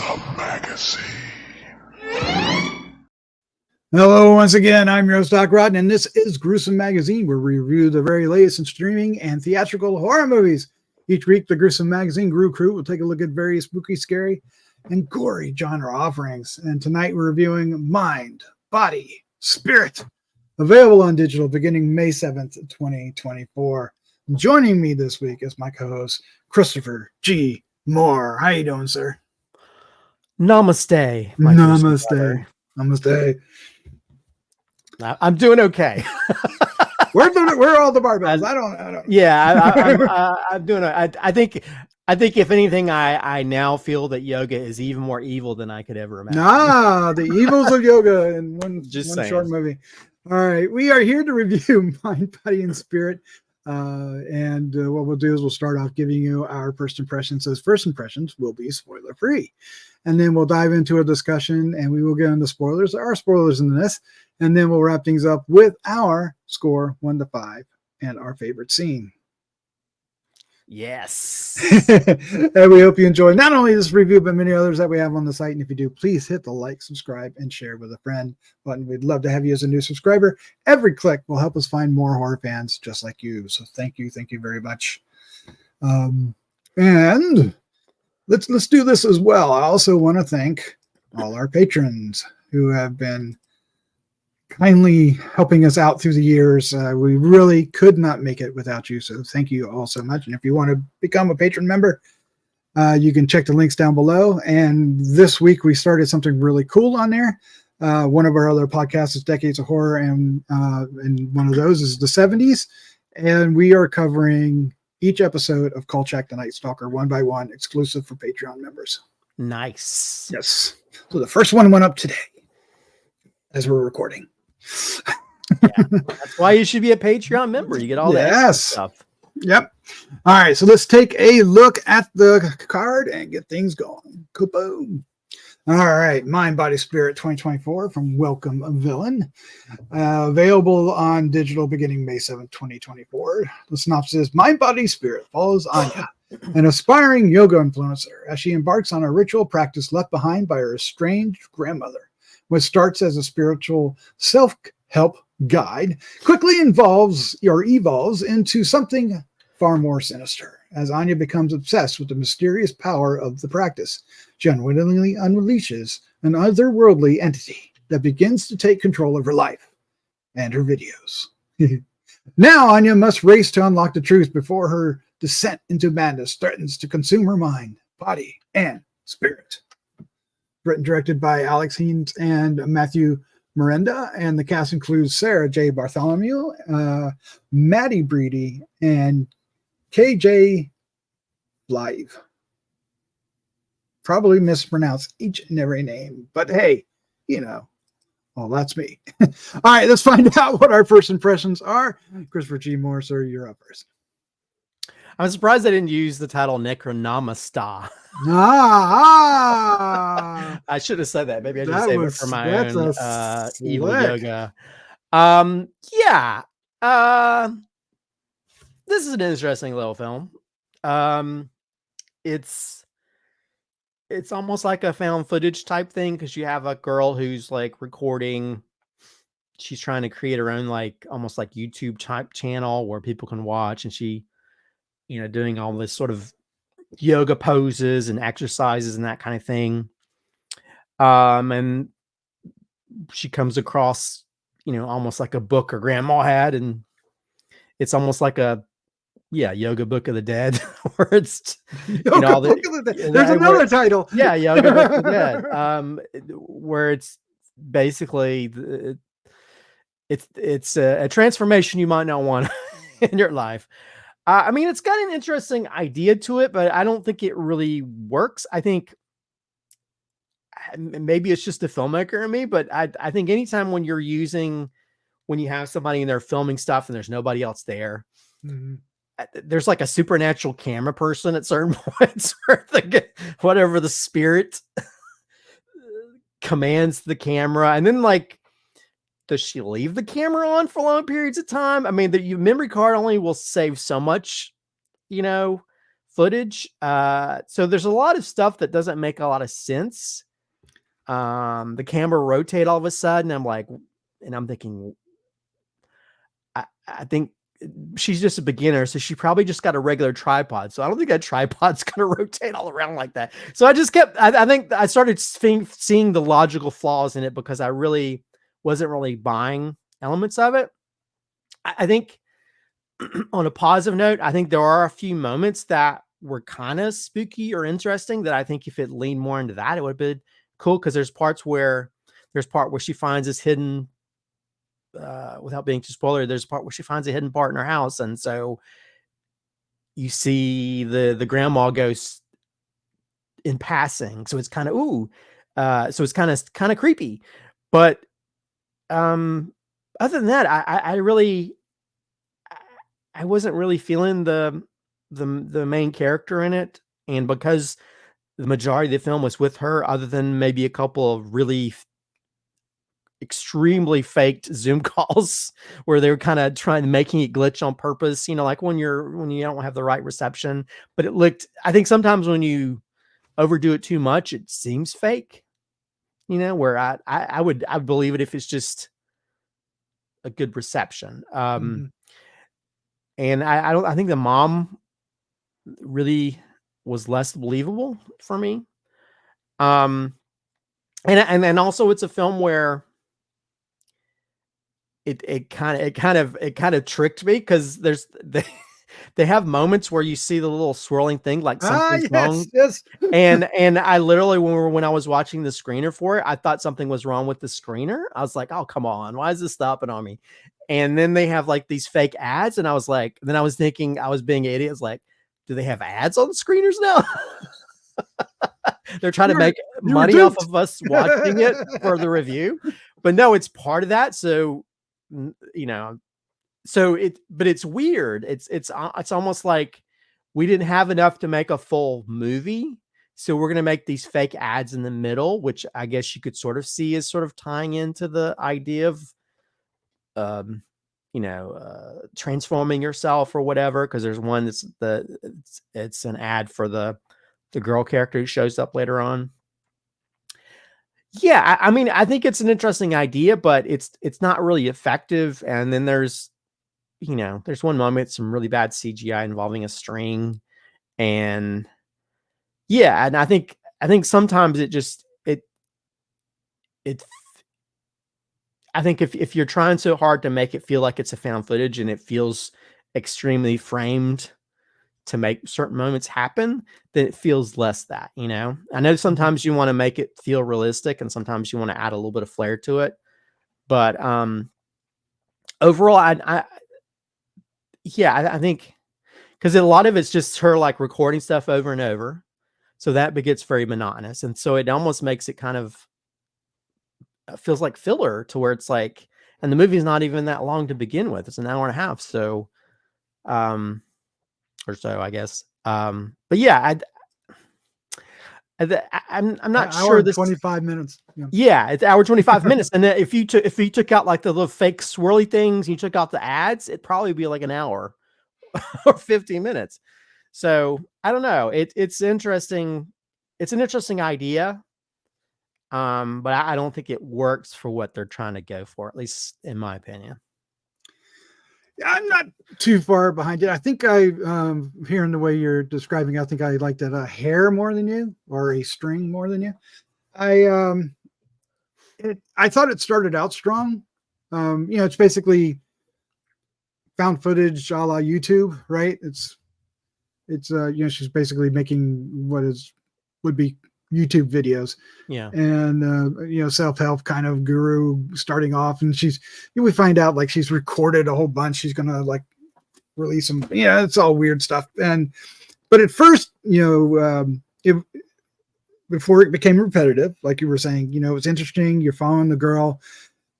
Gruesome Magazine. Hello, once again, I'm your host, Doc Rodden, and this is Gruesome Magazine, where we review the very latest in streaming and theatrical horror movies. Each week, the Gruesome Magazine Grue-Crew will take a look at various spooky, scary, and gory genre offerings. And tonight, we're reviewing Mind, Body, Spirit, available on digital beginning May 7th, 2024. Joining me this week is my co-host, Christopher G. Moore. How you doing, sir? Namaste. Namaste. Namaste. I'm doing okay. Where are all the barbells? I don't. Yeah, I'm doing. I think if anything, I now feel that yoga is even more evil than I could ever imagine. The evils of yoga in one saying. Short movie. All right, we are here to review Mind, Body, and Spirit. And what we'll do is we'll start off giving you our first impressions. Those first impressions will be spoiler free, and then we'll dive into a discussion, and we will get into spoilers. There are spoilers in this. And then we'll wrap things up with our score 1 to 5 and our favorite scene. Yes. And we hope you enjoy not only this review, but many others that we have on the site. And if you do, please hit the like, subscribe, and share with a friend button. We'd love to have you as a new subscriber. Every click will help us find more horror fans just like you. So thank you very much. And let's do this as well. I also want to thank all our patrons who have been kindly helping us out through the years. We really could not make it without you. So thank you all so much. And if you want to become a patron member, you can check the links down below. And this week we started something really cool on there. One of our other podcasts is Decades of Horror, and one of those is the 70s. And we are covering each episode of Kolchak the Night Stalker one by one, exclusive for Patreon members. Nice. Yes. So the first one went up today as we're recording. Yeah, that's why you should be a Patreon member. You get all that stuff. Yep. All right, so let's take a look at the card and get things going. Kaboom. All right, Mind, Body, Spirit 2024 from Welcome Villain. Available on digital beginning May 7th, 2024. The synopsis is Mind, Body, Spirit follows Anya, an aspiring yoga influencer, as she embarks on a ritual practice left behind by her estranged grandmother. What starts as a spiritual self-help guide quickly evolves into something far more sinister as Anya becomes obsessed with the mysterious power of the practice. She unwittingly unleashes an otherworldly entity that begins to take control of her life and her videos. Now Anya must race to unlock the truth before her descent into madness threatens to consume her mind, body, and spirit. Written and directed by Alex Haynes and Matthew Miranda, and the cast includes Sarah J. Bartholomew, Maddie Breedy, and KJ Live. Probably mispronounced each and every name, but hey, well, that's me. All right, let's find out what our first impressions are. Christopher G. Moore, sir, you're up first. I'm surprised I didn't use the title Necronomista. I should have said that. Maybe I should save it for my own evil yoga. This is an interesting little film. It's almost like a found footage type thing, because you have a girl who's like recording. She's trying to create her own almost like YouTube type channel where people can watch, and she doing all this sort of yoga poses and exercises and that kind of thing. And she comes across, almost like a book her grandma had, and it's almost like a yoga book of the dead, where it's Book of the Dead. There's another title. Yeah, yoga book of the dead. Where it's basically it's a transformation you might not want in your life. I mean, it's got an interesting idea to it, but I don't think it really works. I think maybe it's just the filmmaker in me, but I think anytime when you have somebody in there filming stuff and there's nobody else there, there's like a supernatural camera person at certain points where whatever the spirit commands the camera. And then does she leave the camera on for long periods of time? I mean, the memory card only will save so much, footage. So there's a lot of stuff that doesn't make a lot of sense. The camera rotate all of a sudden. I'm thinking, I think she's just a beginner, so she probably just got a regular tripod. So I don't think that tripod's gonna rotate all around like that. So I just kept. I think I started seeing the logical flaws in it because I really wasn't really buying elements of it. I think on a positive note, I think there are a few moments that were kind of spooky or interesting that I think if it leaned more into that, it would have been cool. Because there's part where she finds this hidden, without being too spoiler, there's a part where she finds a hidden part in her house, and so you see the grandma ghost in passing. So it's kind of so it's kind of creepy. But other than that, I wasn't really feeling the main character in it, and because the majority of the film was with her, other than maybe a couple of really extremely faked Zoom calls where they were kind of making it glitch on purpose, like when you don't have the right reception. But I think sometimes when you overdo it too much, it seems fake, where I would believe it if it's just a good reception. And I think the mom really was less believable for me. And also it's a film where it kind of tricked me, because they have moments where you see the little swirling thing like something's wrong. Yes. And I literally, when I was watching the screener for it, I thought something was wrong with the screener. I was like, oh, come on, why is this stopping on me? And then they have like these fake ads, and I was like, then I was thinking I was being an idiot. I was like, do they have ads on the screeners now? They're trying to make money off of us watching it for the review. But no, it's part of that. So, but it's weird. It's almost like we didn't have enough to make a full movie. So we're going to make these fake ads in the middle, which I guess you could sort of see as sort of tying into the idea of, transforming yourself or whatever. Cause there's one it's an ad for the girl character who shows up later on. Yeah. I mean, I think it's an interesting idea, but it's not really effective. And then there's one moment, some really bad CGI involving a string. And yeah. And I think sometimes I think if you're trying so hard to make it feel like it's a found footage and it feels extremely framed to make certain moments happen, then it feels less that, I know sometimes you want to make it feel realistic and sometimes you want to add a little bit of flair to it. But overall, I think because a lot of it's just her like recording stuff over and over. So that gets very monotonous. And so it almost makes it kind of feels like filler, to where it's like, and the movie's not even that long to begin with. It's an hour and a half. So, or so, I guess. But yeah, I'm not sure. 25 minutes. Yeah, it's hour 25 minutes. And then if you took out like the little fake swirly things, you took out the ads, it'd probably be like an hour or 15 minutes. So I don't know. It's interesting. It's an interesting idea. But I don't think it works for what they're trying to go for, at least in my opinion. I'm not too far behind it. I think hearing the way you're describing, I think I liked it a hair more than you, or a string more than you. I thought it started out strong. It's basically found footage a la YouTube, right? It's she's basically making would be YouTube videos. Yeah. And self-help kind of guru starting off, and we find out like she's recorded a whole bunch. She's gonna like release them. Yeah, it's all weird stuff. But at first, before it became repetitive, like you were saying, it's interesting. You're following the girl.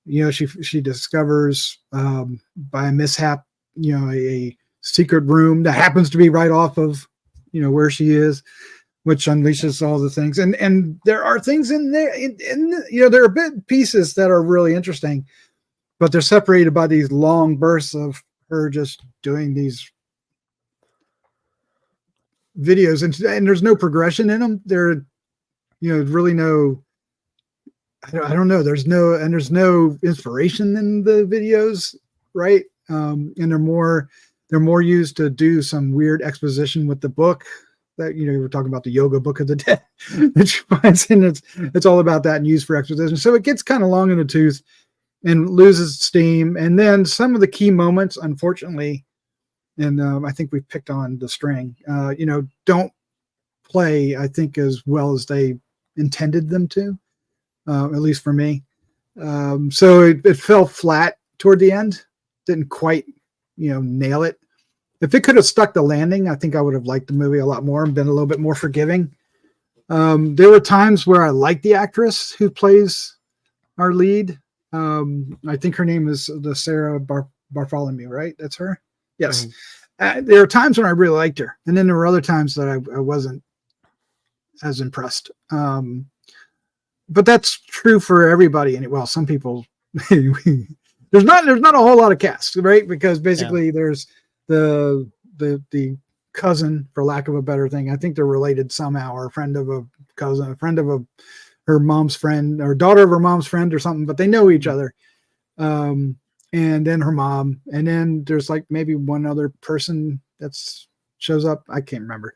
She discovers by a mishap, a secret room that happens to be right off of where she is, which unleashes all the things. And there are things in there, there are bit pieces that are really interesting, but they're separated by these long bursts of her just doing these videos, and there's no progression in them. There, really no. I don't know. There's no inspiration in the videos, right? And they're more used to do some weird exposition with the book that, we're talking about the yoga book of the dead, which finds in it's all about that and used for exposition. So it gets kind of long in the tooth and loses steam. And then some of the key moments, unfortunately, and I think we picked on the string, don't play, I think, as well as they intended them to, at least for me. So it fell flat toward the end. Didn't quite, nail it. If it could have stuck the landing, I think I would have liked the movie a lot more and been a little bit more forgiving. There were times where I liked the actress who plays our lead. I think her name is the Sarah Bartholomew, right? That's her. Yes. Mm-hmm. There are times when I really liked her, and then there were other times that I wasn't as impressed. But that's true for everybody. And well, some people, there's not a whole lot of cast, right? Because basically there's the cousin, for lack of a better thing. I think they're related somehow, or a friend of a cousin, a friend of her mom's friend, or daughter of her mom's friend or something, but they know each other. And then her mom, and then there's like maybe one other person that's shows up. I can't remember.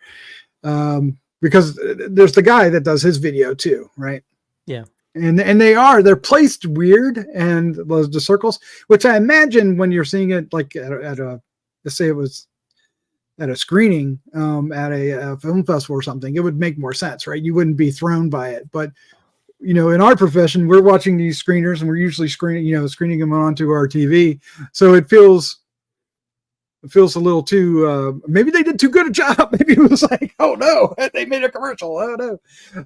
Because there's the guy that does his video too, right? Yeah. And they're placed weird, and the circles, which I imagine when you're seeing it like at a, let's say it was at a screening at a film festival or something, it would make more sense, right? You wouldn't be thrown by it. But in our profession, we're watching these screeners, and we're usually screening them onto our TV, so it feels a little too, maybe they did too good a job. Maybe it was like, oh no, they made a commercial. Oh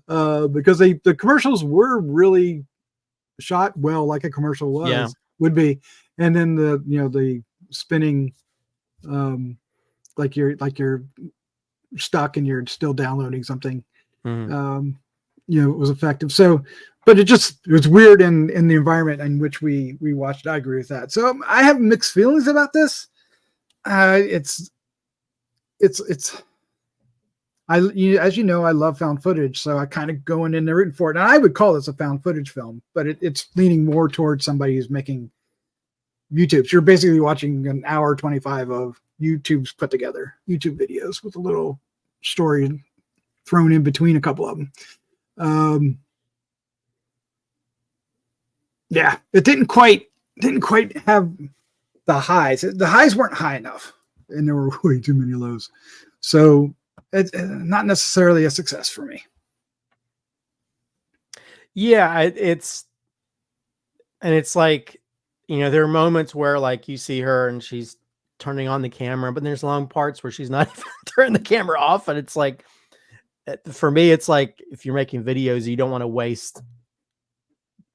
no. Because the commercials were really shot well, like a commercial would be. And then the spinning, like you're stuck and you're still downloading something, it was effective. So, but it was weird in the environment in which we watched. I agree with that. So I have mixed feelings about this. As you know, I love found footage, so I kind of going in there rooting for it. And I would call this a found footage film, but it's leaning more towards somebody who's making YouTube. So you're basically watching an hour 25 of YouTube's put together YouTube videos with a little story thrown in between a couple of them. Yeah, it didn't quite have the highs. The highs weren't high enough, and there were way too many lows. So it's not necessarily a success for me. Yeah, it's like, there are moments where like you see her and she's turning on the camera, but there's long parts where she's not even turning the camera off. And it's like, for me, it's like, if you're making videos, you don't want to waste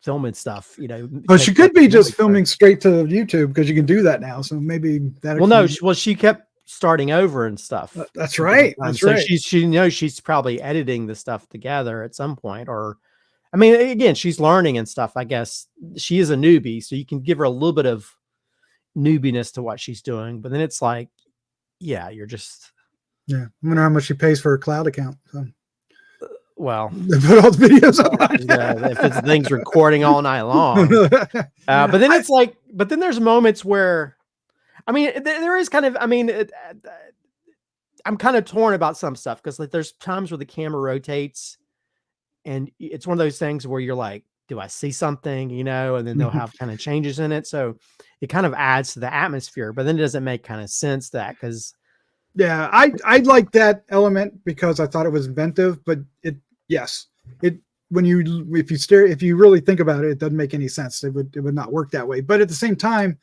filming stuff, Well, she could be just filming straight to YouTube, because you can do that now. So maybe that. Well, no, she kept starting over and stuff. That's right. That's so right. She knows she's probably editing the stuff together at some point, or, I mean, again, she's learning and stuff. I guess she is a newbie, so you can give her a little bit of newbiness to what she's doing. But then it's like, you're just. Yeah, I wonder how much she pays for her cloud account. So. Well, they put all the videos up. If it's things recording all night long, but then it's like, but then there's moments where, I mean, there is kind of, I mean, I'm kind of torn about some stuff, because like there's times where the camera rotates, and it's one of those things where you're like, do I see something, and then they'll have kind of changes in it, so it kind of adds to the atmosphere, but then it doesn't make kind of sense because. Yeah, I like that element because I thought it was inventive, but if you really think about it, it doesn't make any sense. It would not work that way. But at the same time,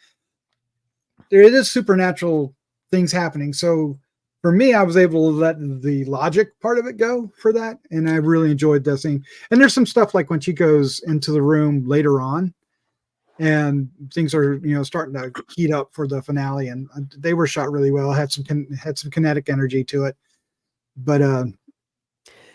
there is supernatural things happening. So for me, I was able to let the logic part of it go for that, and I really enjoyed that scene. And there's some stuff like when she goes into the room later on, and things are starting to heat up for the finale, and they were shot really well. Had some kinetic energy to it, but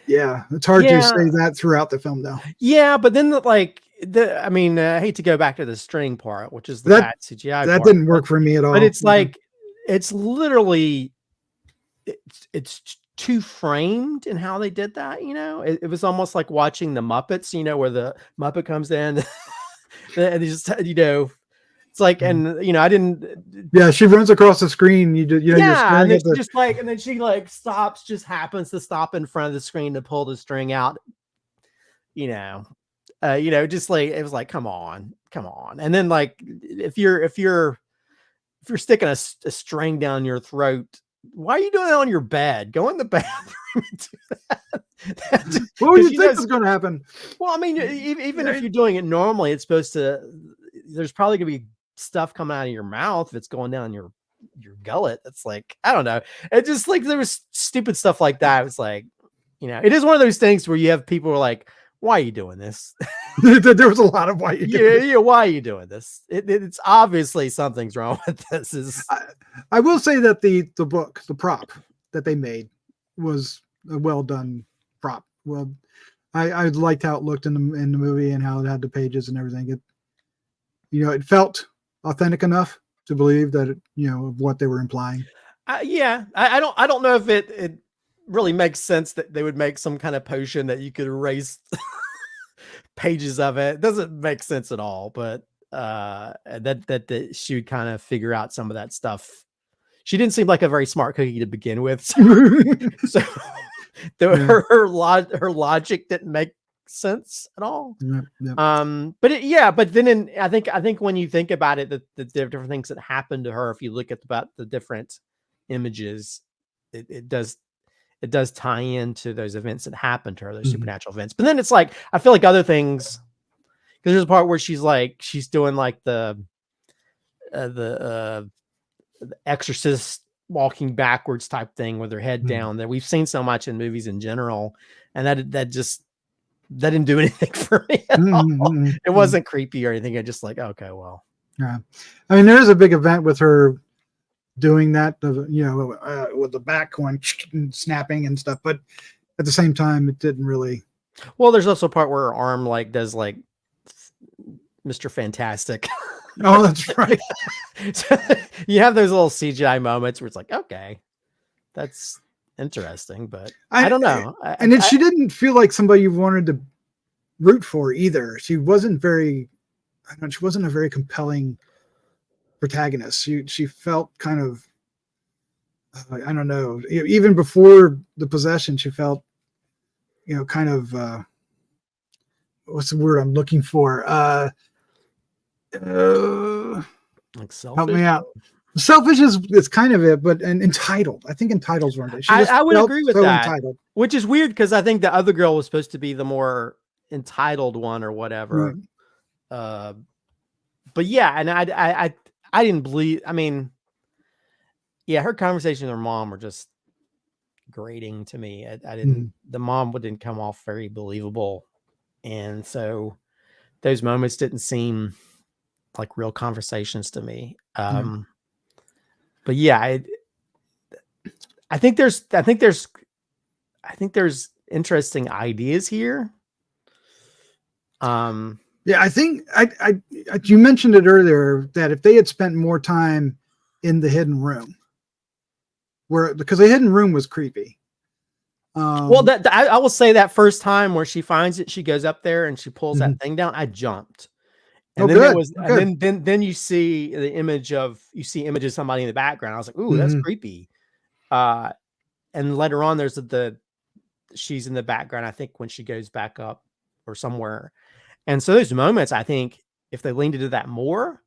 it's hard to say that throughout the film though. Yeah, but then I hate to go back to the string part, which is the bad CGI that part, didn't work for me at all. But it's like, it's literally, it's too framed in how they did that. It was almost like watching the Muppets, where the Muppet comes in and just, it's like, and I didn't. Yeah, she runs across the screen. You're Yeah, and staring then at the. just like, and then she like stops, just happens to stop in front of the screen to pull the string out. Just like it was like, come on. And then like, if you're sticking a string down your throat, why are you doing it on your bed? Go in the bathroom and do that. What would you think was going to happen? Well, I mean, even if you're doing it normally, it's supposed to. There's probably gonna be stuff coming out of your mouth if it's going down your gullet. It's like, I don't know. It just like there was stupid stuff like that. It's like, it is one of those things where you have people who are like, why are you doing this? There was a lot of why you doing this. Why are you doing this? It's obviously something's wrong with this. I will say that the prop that they made was a well done prop. Well, I liked how it looked in the movie and how it had the pages and everything. It felt authentic enough to believe that of what they were implying. Yeah, I don't know if it really makes sense that they would make some kind of potion that you could erase pages of it. It doesn't make sense at all, but that she would kind of figure out some of that stuff. She didn't seem like a very smart cookie to begin with, so her logic didn't make sense at all. But then I think when you think about it, the different things that happened to her, if you look at about the different images, it does tie into those events that happened to her, those supernatural events. But then it's like, I feel like other things, because there's a part where she's doing like the exorcist walking backwards type thing with her head down that we've seen so much in movies in general. And that didn't do anything for me at all. It wasn't creepy or anything. I just like, okay, well. Yeah. I mean, there is a big event with her doing that, with the back going snapping and stuff, but at the same time, it didn't really. Well, there's also a part where her arm like does like Mr. Fantastic. Oh, that's right. So you have those little CGI moments where it's like, okay, that's interesting, but I don't know. She didn't feel like somebody you wanted to root for either. She wasn't she wasn't a very compelling protagonist. She felt kind of, I don't know, even before the possession, she felt, kind of, what's the word I'm looking for? Like selfish? Help me out. Selfish is kind of it, but entitled. I think entitled's one day. I would agree with that. Entitled. Which is weird because I think the other girl was supposed to be the more entitled one or whatever. Right. But yeah, and I didn't believe. I mean, yeah, her conversations with her mom were just grating to me. I didn't. The mom didn't come off very believable, and so those moments didn't seem like real conversations to me. But yeah, I think there's interesting ideas here. Yeah, I think you mentioned it earlier that if they had spent more time in the hidden room, because the hidden room was creepy. Well, I will say that first time where she finds it, she goes up there and she pulls that thing down. I jumped. And then you see the image of somebody in the background. I was like, ooh, that's creepy. And later on, there's she's in the background, I think, when she goes back up or somewhere. And so those moments, I think, if they leaned into that more,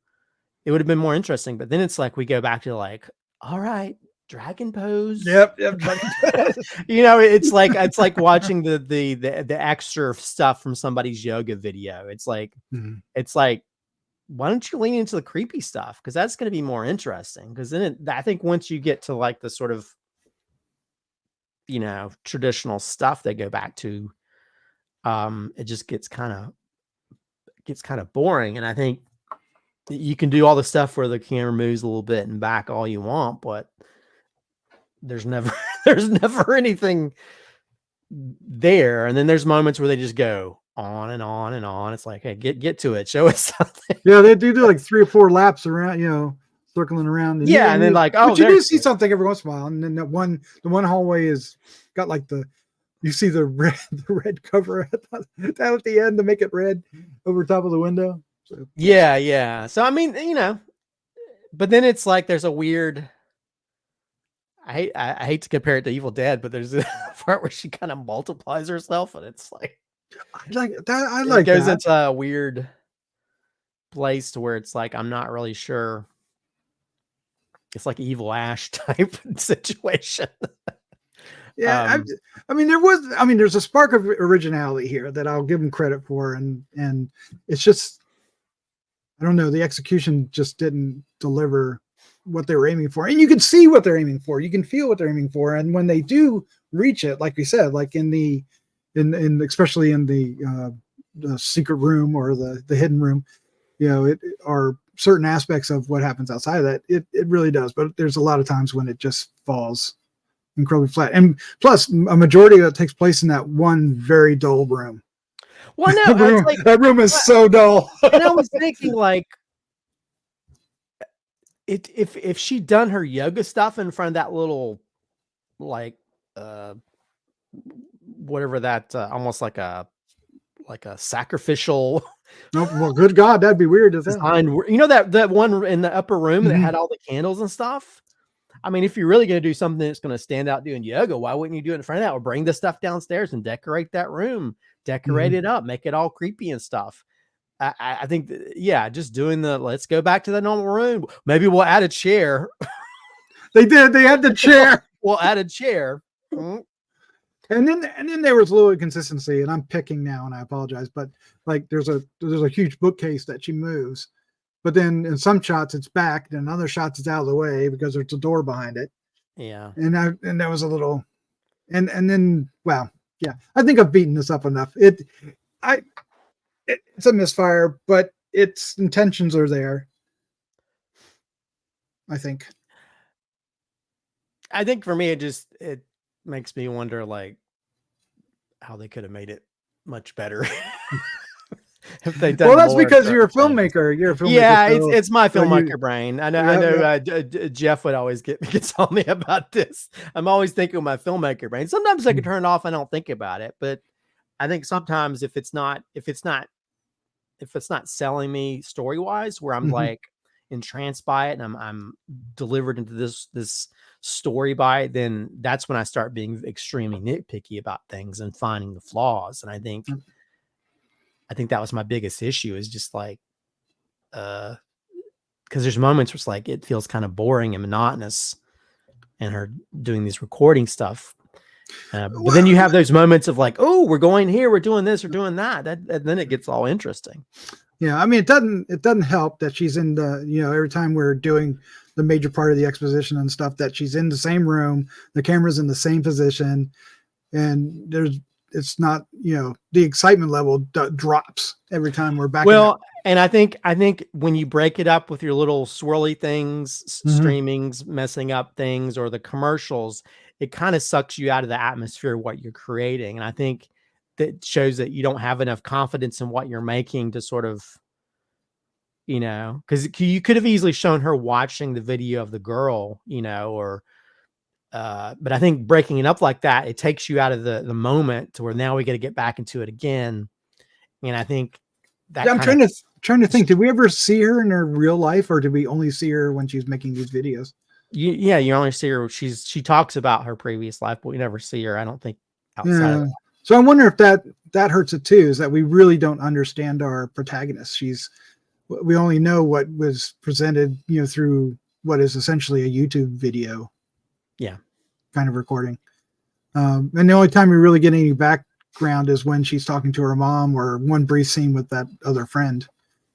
it would have been more interesting. But then it's like we go back to like, all right, dragon pose. Yep. It's like watching the extra stuff from somebody's yoga video. It's like why don't you lean into the creepy stuff? Because that's going to be more interesting. Because then I think once you get to like the sort of traditional stuff they go back to, it just gets kind of boring. And I think you can do all the stuff where the camera moves a little bit and back all you want, but there's never anything there. And then there's moments where they just go on and on and on. It's like, hey, get to it. Show us something. Yeah, they do like 3 or 4 laps around, circling around. And then like, but you do see something every once in a while. And then the one hallway is got like you see the red cover down at the end to make it red over top of the window. So. Yeah. So I mean, but then it's like there's a weird. I hate to compare it to Evil Dead, but there's a part where she kind of multiplies herself, and it's like I like that. It goes into a weird place to where it's like I'm not really sure. It's like Evil Ash type situation. Yeah, I mean, there's a spark of originality here that I'll give them credit for, and it's just, I don't know, the execution just didn't deliver what they were aiming for, and you can see what they're aiming for, you can feel what they're aiming for, and when they do reach it, like we said, like in especially in the secret room or the hidden room, it are certain aspects of what happens outside of that. It really does, but there's a lot of times when it just falls incredibly flat, and plus a majority of it takes place in that one very dull room. Well, no, that room is so dull. And I was thinking, like, if she'd done her yoga stuff in front of that little, like, whatever that, almost like a sacrificial. Oh, well, good God, that'd be weird as hell. That one in the upper room that had all the candles and stuff. I mean, if you're really going to do something that's going to stand out doing yoga, why wouldn't you do it in front of that? Or bring the stuff downstairs and decorate that room, decorate it up, make it all creepy and stuff. I think, just doing let's go back to the normal room. Maybe we'll add a chair. They did. They had the chair. We'll add a chair. And then there was a little inconsistency, and I'm picking now, and I apologize, but like there's a huge bookcase that she moves, but then in some shots it's back, and in other shots it's out of the way because there's a door behind it. Yeah. And that was a little, and then, well, yeah, I think I've beaten this up enough. It's a misfire, but its intentions are there. I think for me, it makes me wonder, like, how they could have made it much better. If they done. Well, that's because you're a filmmaker. You're a filmmaker. Yeah, it's my filmmaker brain. I know. Jeff would always gets on me about this. I'm always thinking of my filmmaker brain. Sometimes I can turn it off. I don't think about it, but I think sometimes if it's not selling me story wise, where I'm like entranced by it and I'm delivered into this story by it, then that's when I start being extremely nitpicky about things and finding the flaws. And I think that was my biggest issue, is just like, because there's moments where it's like, it feels kind of boring and monotonous and her doing these recording stuff. But then you have those moments of like, oh, we're going here, we're doing this, we're doing that. And then it gets all interesting. Yeah. I mean, it doesn't help that she's in every time we're doing the major part of the exposition and stuff, that she's in the same room, the camera's in the same position, and it's not, the excitement level drops every time we're back. Well, and I think when you break it up with your little swirly things, streamings, messing up things, or the commercials, it kind of sucks you out of the atmosphere of what you're creating. And I think that shows that you don't have enough confidence in what you're making to sort of, because you could have easily shown her watching the video of the girl, but I think breaking it up like that, it takes you out of the moment to where now we got to get back into it again. And I think that I'm trying to think, did we ever see her in her real life, or did we only see her when she's making these videos? You only see her. She talks about her previous life, but we never see her, I don't think, outside of that. So I wonder if that hurts it too, is that we really don't understand our protagonist. We only know what was presented, through what is essentially a YouTube video. Yeah. Kind of recording. And the only time we really get any background is when she's talking to her mom, or one brief scene with that other friend.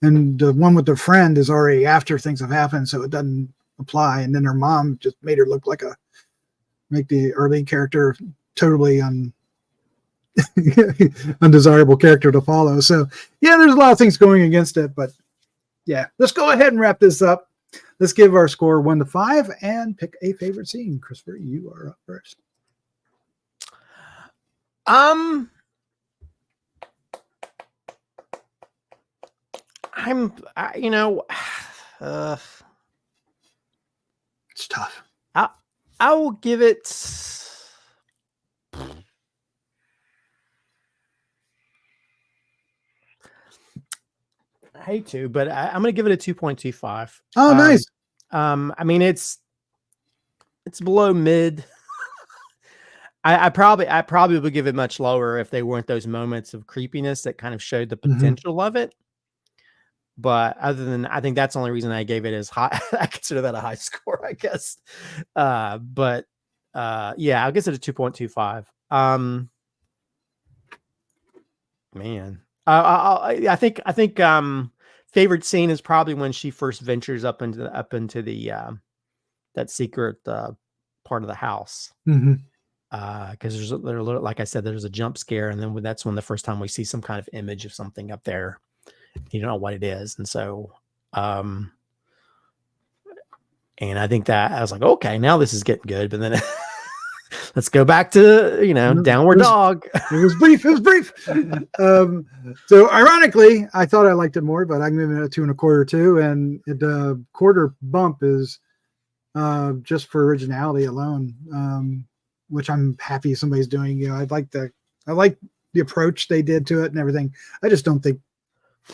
And the one with the friend is already after things have happened, so it doesn't apply. And then her mom just made her look like make the early character totally undesirable character to follow. So yeah, there's a lot of things going against it, but yeah, let's go ahead and wrap this up. Let's give our score 1 to 5 and pick a favorite scene. Christopher, you are up first. It's tough. I will give it I hate to, but I'm going to give it a 2.25. Oh, nice. I mean, it's below mid. I probably would give it much lower if they weren't those moments of creepiness that kind of showed the potential of it. But other than, I think that's the only reason I gave it as high. I consider that a high score, I guess. But yeah, I'll guess it a 2.25. Man, I think favorite scene is probably when she first ventures up into the that secret part of the house. Because there's like I said, there's a jump scare, and then that's when the first time we see some kind of image of something up there. You don't know what it is, and so and I think that I was like, okay, now this is getting good. But then let's go back to Downward Dog. It was brief. So ironically, I thought I liked it more, but I'm giving it a 2.25 too, and the quarter bump is just for originality alone. Which I'm happy somebody's doing. I like the approach they did to it and everything. I just don't think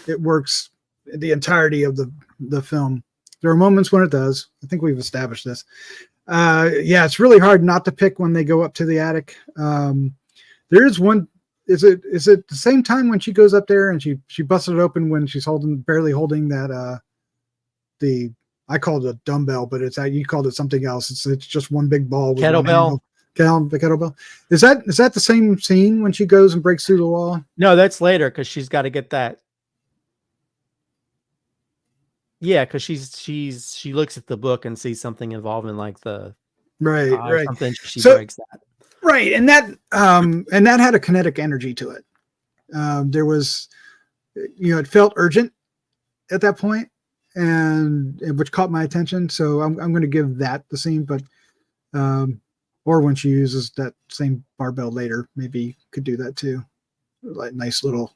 it works the entirety of the film. There are moments when it does. I think we've established this. Yeah, it's really hard not to pick when they go up to the attic. There is one. Is it the same time when she goes up there and she busts it open when she's barely holding that I called it a dumbbell, but you called it something else. It's just one big ball with kettlebell. The kettlebell. Is that the same scene when she goes and breaks through the wall? No, that's later because she's got to get that. Yeah, because she looks at the book and sees something involving like the right. Something she breaks that. Right, and that had a kinetic energy to it. There was, it felt urgent at that point, and which caught my attention. So I'm going to give that the scene, but. Or when she uses that same barbell later, maybe could do that too. Like nice little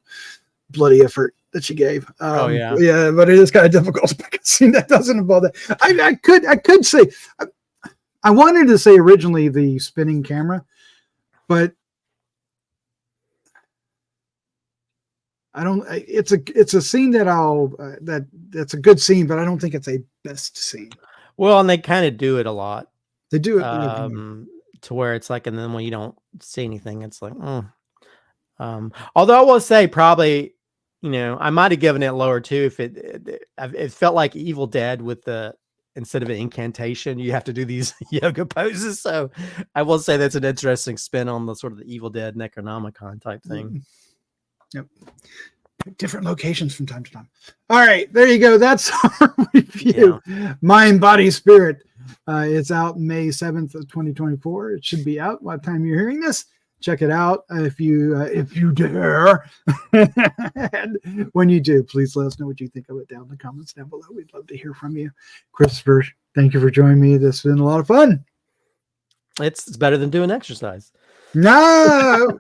bloody effort that she gave. Yeah, but it is kind of difficult to pick a scene that doesn't involve that. I could say I wanted to say originally the spinning camera, but I don't. It's a scene that that's a good scene, but I don't think it's a best scene. Well, and they kind of do it a lot. They do it. To where it's like, and then when you don't see anything, it's like, although I will say probably, I might have given it lower too. If it felt like Evil Dead with instead of an incantation, you have to do these yoga poses. So I will say that's an interesting spin on the sort of the Evil Dead Necronomicon type thing. Yep. Different locations from time to time. All right, there you go. That's our review. Yeah. Mind, Body, Spirit. It's out May 7th of 2024. It should be out by the time you're hearing this. Check it out if you dare. And when you do, please let us know what you think of it down in the comments down below. We'd love to hear from you. Christopher, thank you for joining me. This has been a lot of fun. It's better than doing exercise. No.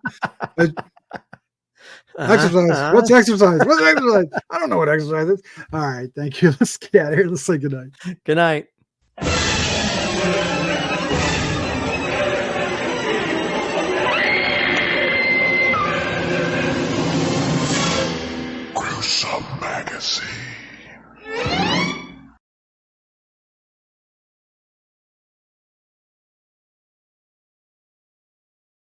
Exercise. What's exercise? What's exercise? I don't know what exercise is. All right. Thank you. Let's get out of here. Let's say good night. Good night.